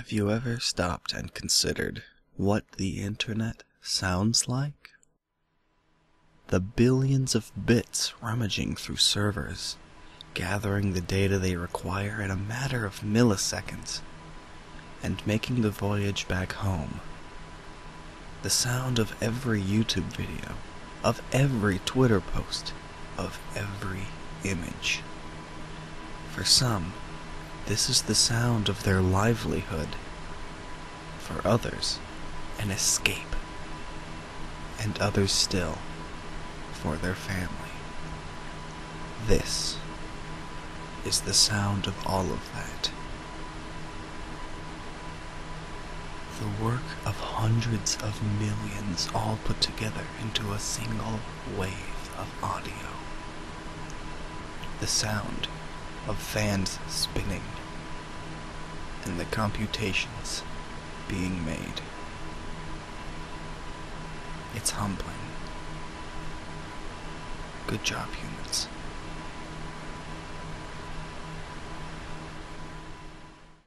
Have you ever stopped and considered what the internet sounds like? The billions of bits rummaging through servers, gathering the data they require in a matter of milliseconds, and making the voyage back home. The sound of every YouTube video, of every Twitter post, of every image. For some, this is the sound of their livelihood. For others, an escape. And others still, for their family. This is the sound of all of that. The work of hundreds of millions all put together into a single wave of audio. The sound of fans spinning and the computations being made. It's humbling. Good job, humans.